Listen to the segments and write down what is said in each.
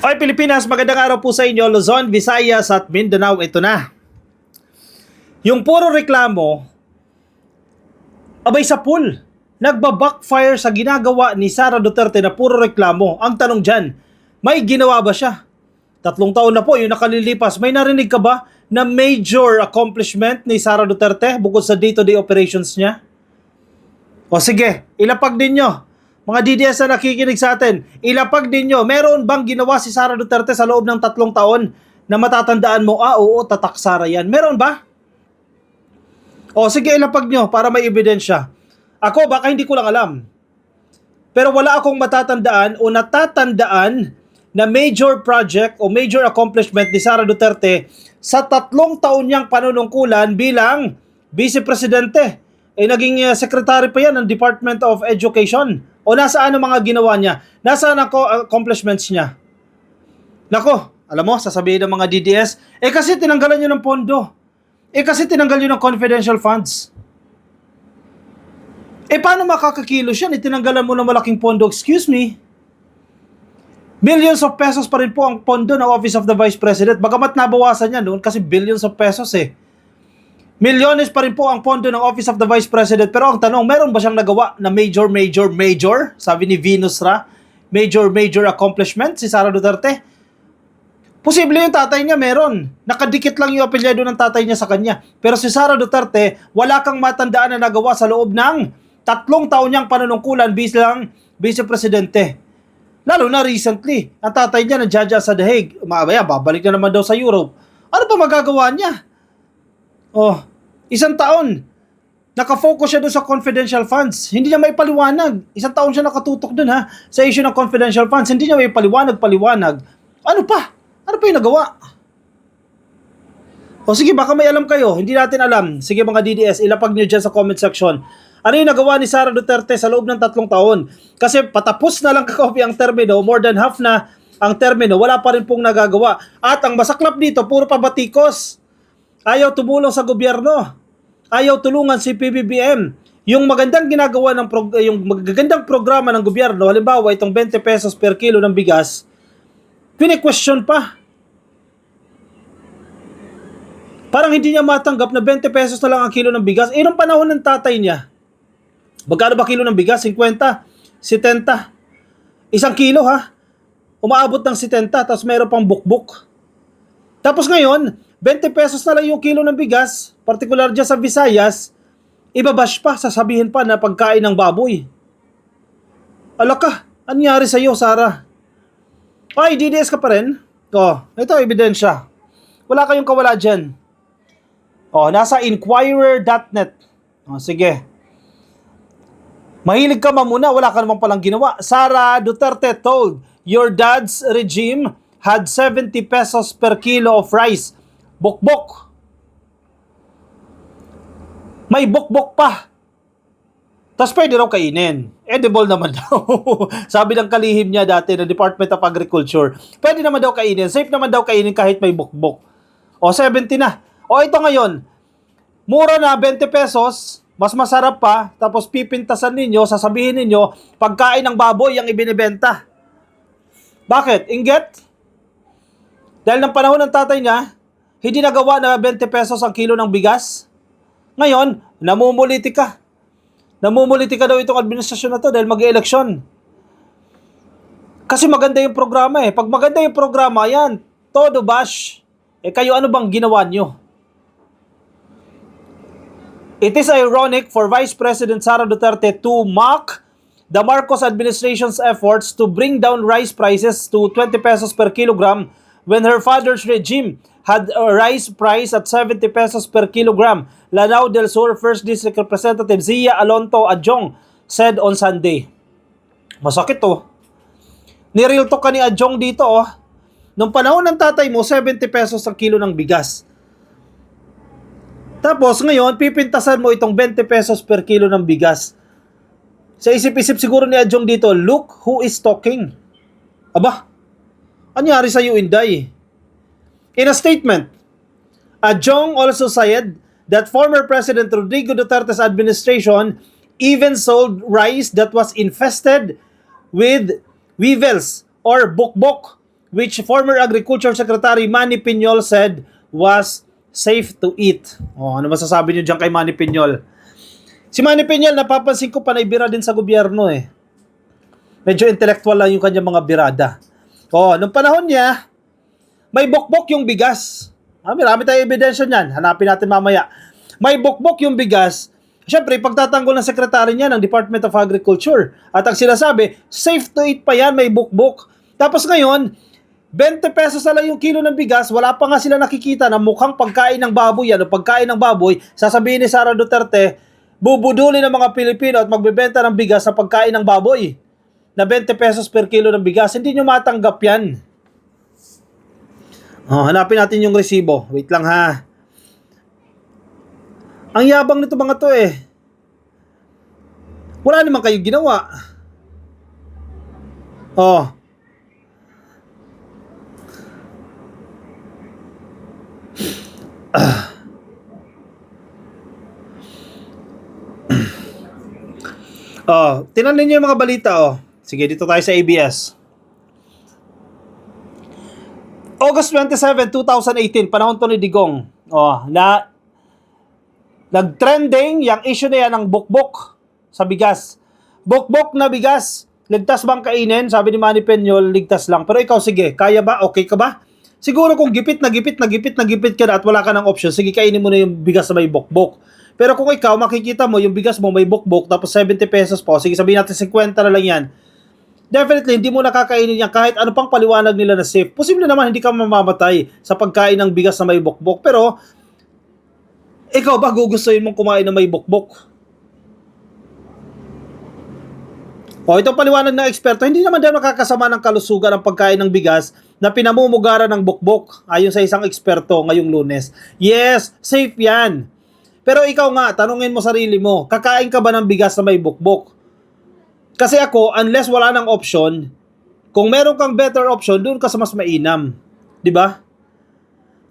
Okay, Pilipinas, magandang araw po sa inyo. Luzon, Visayas at Mindanao, ito na. Yung puro reklamo, abay sa pool. Nagba-backfire sa ginagawa ni Sara Duterte na puro reklamo. Ang tanong dyan, may ginawa ba siya? 3 taon na po yung nakalilipas. May narinig ka ba na major accomplishment ni Sara Duterte bukod sa day-to-day operations niya? O sige, ilapag din nyo. Mga DDS na nakikinig sa atin, ilapag din nyo, meron bang ginawa si Sara Duterte sa loob ng 3 taon na matatandaan mo, oo, tatak Sara yan. Meron ba? O sige, ilapag nyo para may ebidensya. Ako, baka hindi ko lang alam. Pero wala akong matatandaan o natatandaan na major project o major accomplishment ni Sara Duterte sa 3 taon niyang panunungkulan bilang Vice Presidente. Naging secretary pa yan ng Department of Education. O nasaan ang mga ginawa niya? Nasaan ang accomplishments niya? Nako, alam mo, sasabihin ng mga DDS, kasi tinanggalan niyo ng pondo. Kasi tinanggal niyo ng confidential funds. Paano makakakilos yan? Tinanggalan mo ng malaking pondo. Excuse me? Millions of pesos pa rin po ang pondo ng Office of the Vice President. Bagamat nabawasan yan doon kasi billions of pesos Milyones pa rin po ang pondo ng Office of the Vice President. Pero ang tanong, meron ba siyang nagawa na major? Sabi ni Venus Ra, major accomplishment si Sara Duterte? Posible yung tatay niya meron. Nakadikit lang yung apelyado ng tatay niya sa kanya. Pero si Sara Duterte, wala kang matandaan na nagawa sa loob ng 3 taon niyang panunungkulan bilang Vice Presidente. Lalo na recently, ang tatay niya nandiyan sa The Hague. Babalik na naman daw sa Europe. Ano pa magagawa niya? 1 taon. Nakafocus siya doon sa confidential funds. Hindi niya maipaliwanag. 1 taon siya nakatutok doon sa issue ng confidential funds. Hindi niya maipaliwanag. Ano pa? Ano pa yung nagawa? Sige, baka may alam kayo. Hindi natin alam. Sige mga DDS, ilapag niyo dyan sa comment section. Ano yung nagawa ni Sara Duterte sa loob ng 3 taon? Kasi patapos na lang kakopi ang termino, more than half na ang termino, wala pa rin pong nagagawa. At ang masaklap dito, puro pabatikos. Ayaw tumulong sa gobyerno. Ayaw tulungan si PBBM. Yung magandang ginagawa yung magagandang programa ng gobyerno, halimbawa itong 20 pesos per kilo ng bigas, pini-question pa. Parang hindi niya matanggap na 20 pesos na lang ang kilo ng bigas. Nung panahon ng tatay niya, magkano ba kilo ng bigas? 50, 70. 1 kilo umaabot ng 70, tapos meron pang bukbuk. Tapos ngayon, 20 pesos na lang yung kilo ng bigas, particular dyan sa Visayas, ibabash pa, sasabihin pa na pagkain ng baboy. Alaka, anyari sa'yo, Sara? Ay, DDS ka pa rin? Ito, ebidensya. Wala kayong kawala dyan. Nasa inquirer.net. Sige. Mahilig ka mamuna, wala ka naman palang ginawa. Sara Duterte told, your dad's regime had 70 pesos per kilo of rice. Bokbok. May bokbok pa. Tapos pwede raw kainin. Edible naman daw. Sabi ng kalihim niya dati ng Department of Agriculture. Pwede naman daw kainin. Safe naman daw kainin kahit may bokbok. 70 na. Ito ngayon. Mura na, 20 pesos. Mas masarap pa. Tapos pipintasan ninyo, sasabihin ninyo, pagkain ng baboy ang ibinibenta. Bakit? Inggit? Dahil ng panahon ng tatay niya, hindi nagawa na 20 pesos ang kilo ng bigas. Ngayon, namumuliti ka. Namumuliti ka daw itong administrasyon na to dahil mag-eleksyon. Kasi maganda yung programa Pag maganda yung programa, yan, todo bash. Kayo ano bang ginawa nyo? It is ironic for Vice President Sara Duterte to mock the Marcos administration's efforts to bring down rice prices to 20 pesos per kilogram when her father's regime had a rice price at 70 pesos per kilogram. Lanao del Sur 1st District Representative Zia Alonto Adjong said on Sunday. Masakit Nireal talk ka ni Adjong dito Nung panahon ng tatay mo, 70 pesos ang kilo ng bigas. Tapos ngayon, pipintasan mo itong 20 pesos per kilo ng bigas. Sa isip-isip siguro ni Adjong dito, look who is talking. Aba, anyari sa'yo, Inday? In a statement, Adjong also said that former President Rodrigo Duterte's administration even sold rice that was infested with weevils or bukbok, which former Agriculture Secretary Manny Piñol said was safe to eat. Ano masasabi niyo dyan kay Manny Piñol? Si Manny Piñol, napapansin ko panay bira din sa gobyerno eh. Medyo intellectual lang yung kanyang mga birada. Nung panahon niya, may bokbok yung bigas. Marami tayong ebidensya niyan. Hanapin natin mamaya. May bokbok yung bigas. Siyempre, pagtatanggol ng sekretary niya ng Department of Agriculture. At ang sinasabi, safe to eat pa yan, may bokbok. Tapos ngayon, 20 pesos na lang yung kilo ng bigas, wala pa nga sila nakikita na mukhang pagkain ng baboy yan o pagkain ng baboy, sasabihin ni Sara Duterte, bubuduli ng mga Pilipino at magbebenta ng bigas sa pagkain ng baboy na 20 pesos per kilo ng bigas. Hindi nyo matanggap yan. Hanapin natin yung resibo. Wait lang ha. Ang yabang nito mga to eh. Wala naman kayo ginawa. Tingnan niyo yung mga balita Sige, dito tayo sa ABS. August 27, 2018, panahon to ni Digong. Nag-trending yung issue na yan ng bukbok sa bigas. Bukbok na bigas. Ligtas bang kainin? Sabi ni Manny Peñol, ligtas lang. Pero ikaw, sige, kaya ba? Okay ka ba? Siguro kung gipit na ka na at wala ka ng option, sige, kainin mo na yung bigas na may bukbok. Pero kung ikaw, makikita mo, yung bigas mo may bukbok, tapos 70 pesos po, sige, sabihin natin 50 na lang yan. Definitely, hindi mo nakakainin yan kahit ano pang paliwanag nila na safe. Posible naman, hindi ka mamamatay sa pagkain ng bigas na may bukbok. Pero, ikaw ba gugustuhin mong kumain na may bukbok? Itong paliwanag ng eksperto, hindi naman daw nakakasama ng kalusugan ang pagkain ng bigas na pinamumugaran ng bukbok ayon sa isang eksperto ngayong Lunes. Yes, safe yan. Pero ikaw nga, tanungin mo sarili mo, kakain ka ba ng bigas na may bukbok? Kasi ako, unless wala nang option, kung meron kang better option, doon ka sa mas mainam. Diba?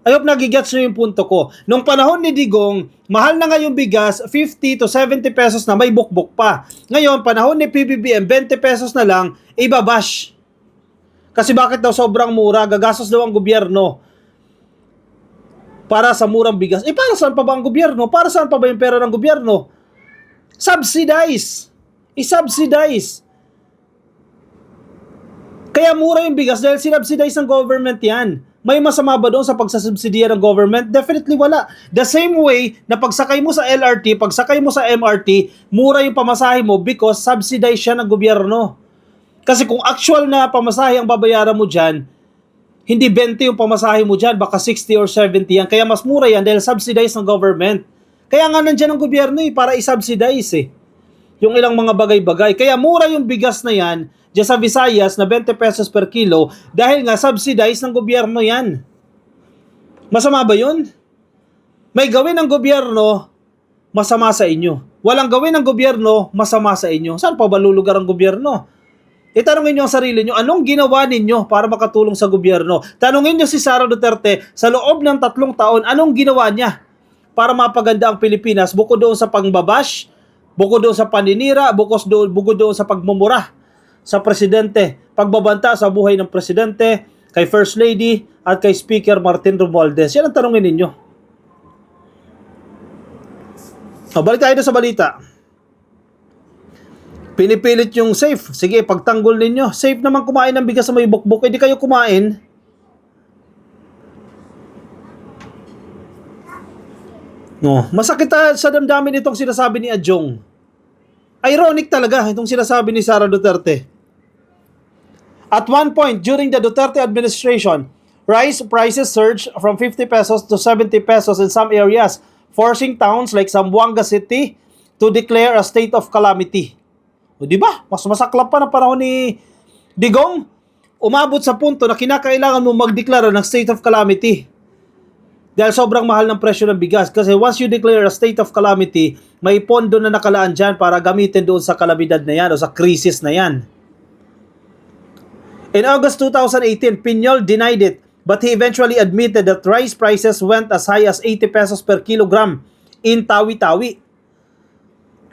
I hope nagigets nyo yung punto ko. Nung panahon ni Digong, mahal na nga yung bigas, 50 to 70 pesos na may bukbok pa. Ngayon, panahon ni PBBM, 20 pesos na lang, ibabash. Kasi bakit daw sobrang mura, gagastos daw ang gobyerno para sa murang bigas. Para saan pa ba ang gobyerno? Para saan pa ba yung pera ng gobyerno? Subsidize. I-subsidize. Kaya mura yung bigas dahil sinubsidize ng government yan. May masama ba doon sa pagsasubsidiya ng government? Definitely wala. The same way na pagsakay mo sa LRT, pagsakay mo sa MRT, mura yung pamasahe mo because subsidize siya ng gobyerno. Kasi kung actual na pamasahe ang babayaran mo dyan, hindi 20 yung pamasahe mo dyan, baka 60 or 70 yan. Kaya mas mura yan dahil subsidize ng government. Kaya nga nandyan ang gobyerno para i-subsidize yung ilang mga bagay-bagay. Kaya mura yung bigas na yan, dyan sa Visayas na 20 pesos per kilo dahil nga subsidize ng gobyerno yan. Masama ba yun? May gawin ng gobyerno, masama sa inyo. Walang gawin ng gobyerno, masama sa inyo. Saan pa ba lulugar ang gobyerno? Itanungin nyo ang sarili nyo, anong ginawa ninyo para makatulong sa gobyerno? Tanungin nyo si Sara Duterte, sa loob ng 3 taon, anong ginawa niya para mapaganda ang Pilipinas? Bukod doon sa pangbabash, bukod doon sa paninira, bukod doon sa pagmumura sa presidente, pagbabanta sa buhay ng presidente, kay First Lady, at kay Speaker Martin Romualdez. Yan ang tanongin ninyo. Balik tayo sa balita. Pinipilit yung safe. Sige, pagtanggol ninyo. Safe naman kumain ng bigas na may bukbok. Hindi kayo kumain. Masakit sa damdamin itong sinasabi ni Adjong. Ironic talaga itong sinasabi ni Sara Duterte. At one point during the Duterte administration, rice prices surged from 50 pesos to 70 pesos in some areas, forcing towns like Zamboanga City to declare a state of calamity. Di ba? Mas masaklap pa na panahon ni Digong. Umabot sa punto na kinakailangan mo magdeklara ng state of calamity. Dahil sobrang mahal ng presyo ng bigas. Kasi once you declare a state of calamity, may pondo na nakalaan dyan para gamitin doon sa kalamidad na yan o sa krisis na yan. In August 2018, Piñol denied it, but he eventually admitted that rice prices went as high as 80 pesos per kilogram in Tawi-Tawi.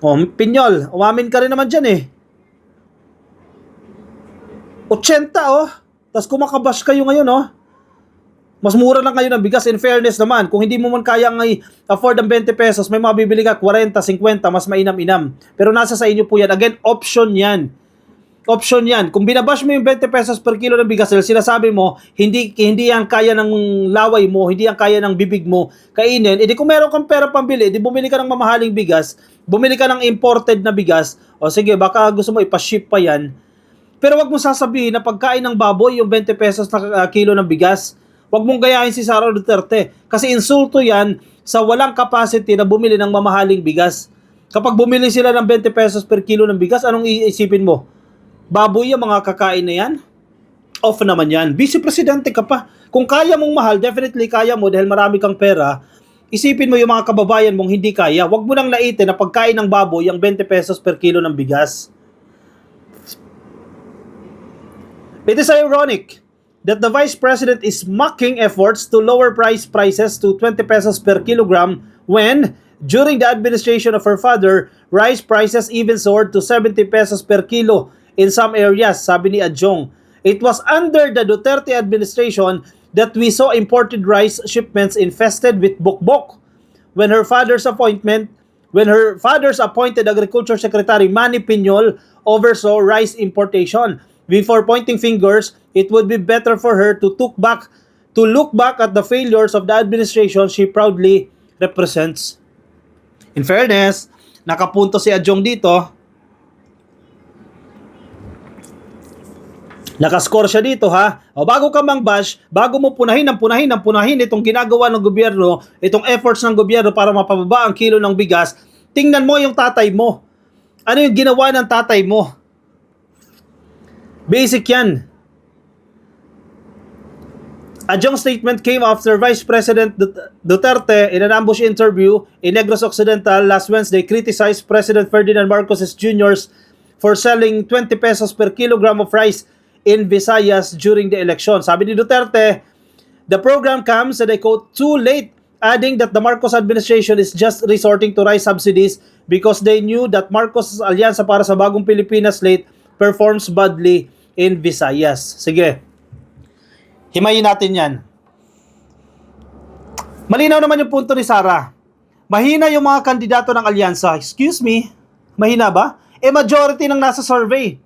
Piñol, umamin ka rin naman dyan 80 Tas kumakabash kayo ngayon, oh. Mas mura lang kayo ng bigas. In fairness naman, kung hindi mo man kayang afford ang 20 pesos, may mabibili ka 40, 50, mas mainam-inam. Pero nasa sa inyo po yan. Again, option yan. Option yan. Kung binabash mo yung 20 pesos per kilo ng bigas, sinasabi mo, hindi yan kaya ng laway mo, hindi yan kaya ng bibig mo kainin, edi kung meron kang pera pambili, edi bumili ka ng mamahaling bigas, bumili ka ng imported na bigas, o sige, baka gusto mo ipaship pa yan. Pero wag mo sasabihin na pagkain ng baboy yung 20 pesos na kilo ng bigas. Wag mong gayahin si Sara Duterte. Kasi insulto yan sa walang capacity na bumili ng mamahaling bigas. Kapag bumili sila ng 20 pesos per kilo ng bigas, anong iisipin mo? Baboy yung mga kakain na yan? Off naman yan. Vice Presidente ka pa. Kung kaya mong mahal, definitely kaya mo dahil marami kang pera. Isipin mo yung mga kababayan mong hindi kaya. Wag mo nang laitin na pagkain ng baboy yung 20 pesos per kilo ng bigas. It is ironic that the Vice President is mocking efforts to lower prices to 20 pesos per kilogram when, during the administration of her father, rice prices even soared to 70 pesos per kilo in some areas, sabi ni Adjong. It was under the Duterte administration that we saw imported rice shipments infested with bukbok. When her father's appointed Agriculture Secretary Manny Piñol oversaw rice importation. Before pointing fingers, it would be better for her to look back at the failures of the administration she proudly represents. In fairness, nakapunto si Adjong dito. Nakascore siya dito, ha. O bago ka mang bash, bago mo punahin itong ginagawa ng gobyerno, itong efforts ng gobyerno para mapababa ang kilo ng bigas, tingnan mo yung tatay mo. Ano yung ginawa ng tatay mo? Basic yan. Adjong's statement came after Vice President Duterte, in an ambush interview in Negros Occidental last Wednesday, criticized President Ferdinand Marcos Jr. for selling 20 pesos per kilogram of rice in Visayas during the election. Sabi ni Duterte, the program comes, and I quote, too late, adding that the Marcos administration is just resorting to rice subsidies because they knew that Marcos' alyansa para sa Bagong Pilipinas slate performs badly in Visayas. Sige. Himayin natin yan. Malinaw naman yung punto ni Sara. Mahina yung mga kandidato ng alyansa. Excuse me? Mahina ba? Majority ng nasa survey,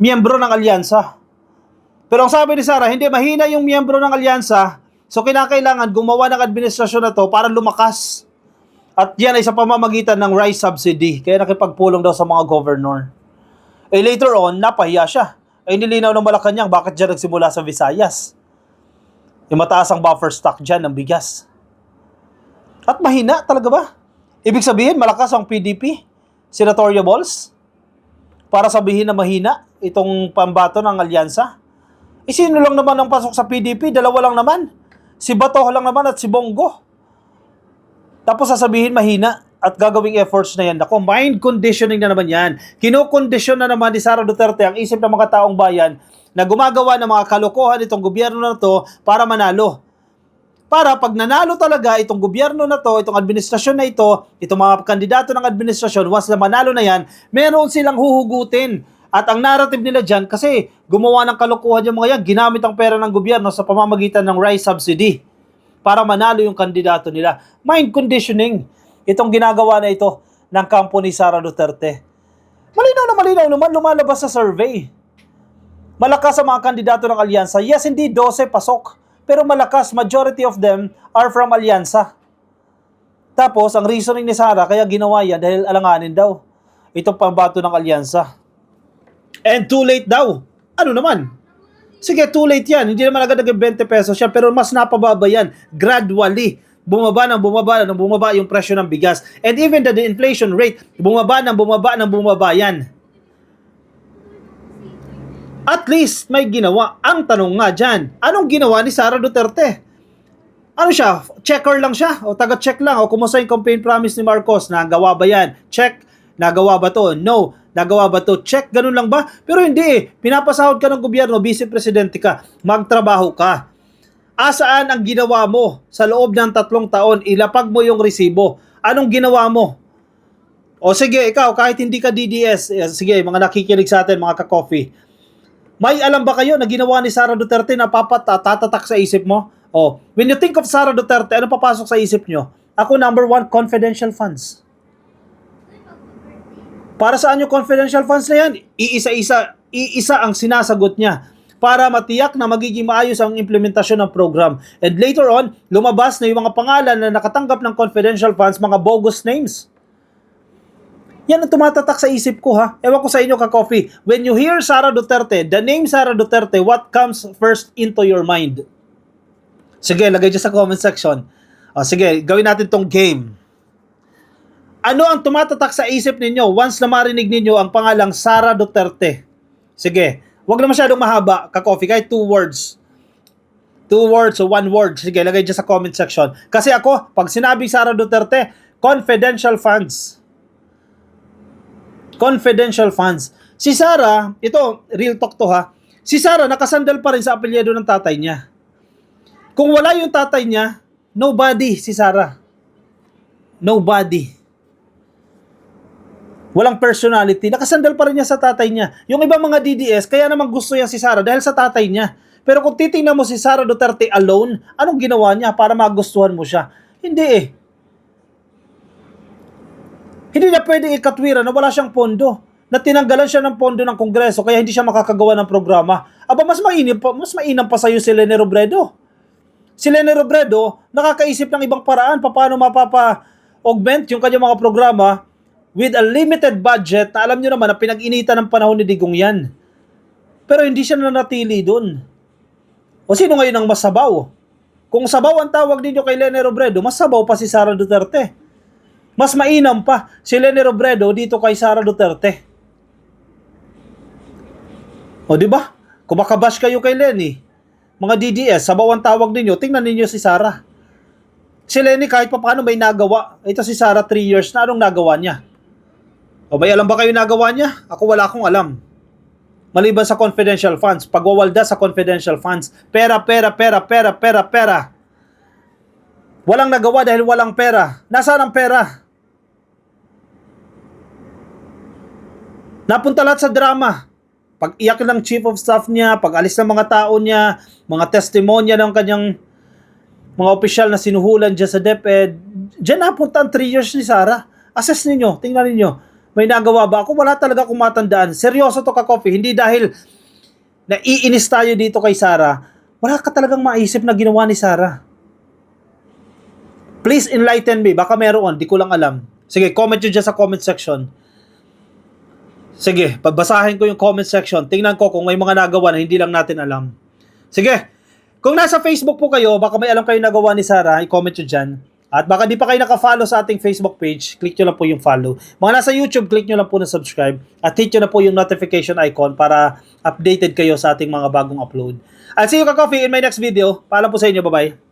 miyembro ng alyansa. Pero ang sabi ni Sara, hindi, mahina yung miyembro ng alyansa, so kinakailangan gumawa ng administrasyon na to para lumakas. At yan ay sa pamamagitan ng rice subsidy. Kaya nakipagpulong daw sa mga governor. Later on, napahiya siya. Nilinaw ng Malacanang bakit dyan nagsimula sa Visayas. Yung mataas ang buffer stock dyan ng bigas. At mahina talaga ba? Ibig sabihin, malakas ang PDP, senatorial balls, para sabihin na mahina itong pambato ng alyansa. Sino lang naman ang pasok sa PDP? Dalawa lang naman. Si Bato lang naman at si Bongo. Tapos sasabihin mahina at gagawing efforts na yan. Ako, mind conditioning na naman yan. Kinokondisyon na naman ni Sara Duterte ang isip ng mga taong bayan na gumagawa ng mga kalokohan itong gobyerno na to para manalo. Para pag nanalo talaga itong gobyerno na to, itong administrasyon na ito, itong mga kandidato ng administrasyon, once na manalo na yan, meron silang huhugutin. At ang narrative nila dyan, kasi gumawa ng kalokohan yung mga yan, ginamit ang pera ng gobyerno sa pamamagitan ng rice subsidy para manalo yung kandidato nila. Mind conditioning. Itong ginagawa na ito ng kampo ni Sara Duterte. Malinaw naman, lumalabas sa survey. Malakas ang mga kandidato ng alyansa. Yes, hindi 12 pasok. Pero malakas, majority of them are from alyansa. Tapos, ang reasoning ni Sara, kaya ginawa yan dahil alanganin daw itong pambato ng alyansa. And too late daw. Ano naman? Sige, too late yan. Hindi naman agad nag 20 pesos yan, pero mas napababa yan. Gradually. Bumaba yung presyo ng bigas. And even the inflation rate, bumaba yan. At least may ginawa. Ang tanong nga dyan, anong ginawa ni Sara Duterte? Ano siya? Checker lang siya? O taga-check lang? O kumusta yung campaign promise ni Marcos? Nagawa ba yan? Check. Nagawa ba to? No. Nagawa ba to? Check. Ganun lang ba? Pero hindi. Pinapasahod ka ng gobyerno, vice presidente ka. Magtrabaho ka. Asaan ang ginawa mo sa loob ng 3 taon? Ilapag mo yung resibo. Anong ginawa mo? O sige, ikaw, kahit hindi ka DDS, sige, mga nakikinig sa atin, mga ka-coffee. May alam ba kayo na ginawa ni Sara Duterte na tatatak sa isip mo? Oh, when you think of Sara Duterte, ano papasok sa isip nyo? Ako, number one, confidential funds. Para saan yung confidential funds na yan? Iisa ang sinasagot niya para matiyak na magiging maayos ang implementasyon ng program. And later on, lumabas na yung mga pangalan na nakatanggap ng confidential funds, mga bogus names. Yan ang tumatatak sa isip ko, ha. Ewan ko sa inyo, ka-coffee. When you hear Sara Duterte, the name Sara Duterte, what comes first into your mind? Sige, lagay dyan sa comment section. Sige, gawin natin tong game. Ano ang tumatatak sa isip ninyo once na marinig ninyo ang pangalang Sara Duterte? Sige, wag na masyadong mahaba, ka-coffee, kahit 2 words. 2 words o 1 word. Sige, lagay dyan sa comment section. Kasi ako, pag sinabi Sara Duterte, confidential funds. Confidential funds. Si Sara, ito, real talk to, ha. Si Sara, nakasandal pa rin sa apelyido ng tatay niya. Kung wala yung tatay niya, nobody si Sara. Nobody. Walang personality. Nakasandal pa rin niya sa tatay niya. Yung ibang mga DDS, kaya naman gusto yan si Sara dahil sa tatay niya. Pero kung titingnan mo si Sara Duterte alone, anong ginawa niya para magustuhan mo siya? Hindi eh. Hindi na pwedeng ikatwira na wala siyang pondo, na tinanggalan siya ng pondo ng Kongreso kaya hindi siya makakagawa ng programa. Aba, mas mainam pa sa'yo si Leni Robredo. Si Leni Robredo, nakakaisip ng ibang paraan paano mapapa-augment yung kanyang mga programa with a limited budget na alam nyo naman na pinag-initan ng panahon ni Digong yan. Pero hindi siya nanatili dun. O sino ngayon ang masabaw? Kung sabaw ang tawag ninyo kay Leni Robredo, mas sabaw pa si Sara Duterte. Mas mainam pa si Leni Robredo dito kay Sara Duterte. O di ba? Kung makabash kayo kay Leni, mga DDS, sabaw ang tawag ninyo, tingnan ninyo si Sara. Si Leni kahit pa paano may nagawa. Ito si Sara 3 years na, anong nagawa niya? O may alam ba kayo nagawa niya? Ako wala akong alam. Maliban sa confidential funds, pagwawalda sa confidential funds, pera. Walang nagawa dahil walang pera. Nasaan ang pera? Napunta lahat sa drama. Pag-iyak ng chief of staff niya, pag-alis ng mga tao niya, mga testimonya ng kanyang mga opisyal na sinuhulan dyan sa DepEd, dyan napunta ang 3 years ni Sara. Assess ninyo, tingnan ninyo. May nagawa ba? Ako wala talaga akong matandaan. Seryoso to, ka-coffee. Hindi dahil naiinis tayo dito kay Sara. Wala ka talagang maisip na ginawa ni Sara. Please enlighten me. Baka meron, di ko lang alam. Sige, comment nyo dyan sa comment section. Sige, pagbasahin ko yung comment section. Tingnan ko kung may mga nagawa na hindi lang natin alam. Sige, kung nasa Facebook po kayo, baka may alam kayo nagawa ni Sara, i-comment nyo dyan. At baka di pa kayo naka-follow sa ating Facebook page, click nyo lang po yung follow. Mga nasa YouTube, click nyo lang po na subscribe. At hit nyo na po yung notification icon para updated kayo sa ating mga bagong upload. I'll see you, ka-coffee, in my next video. Paalam po sa inyo, bye-bye.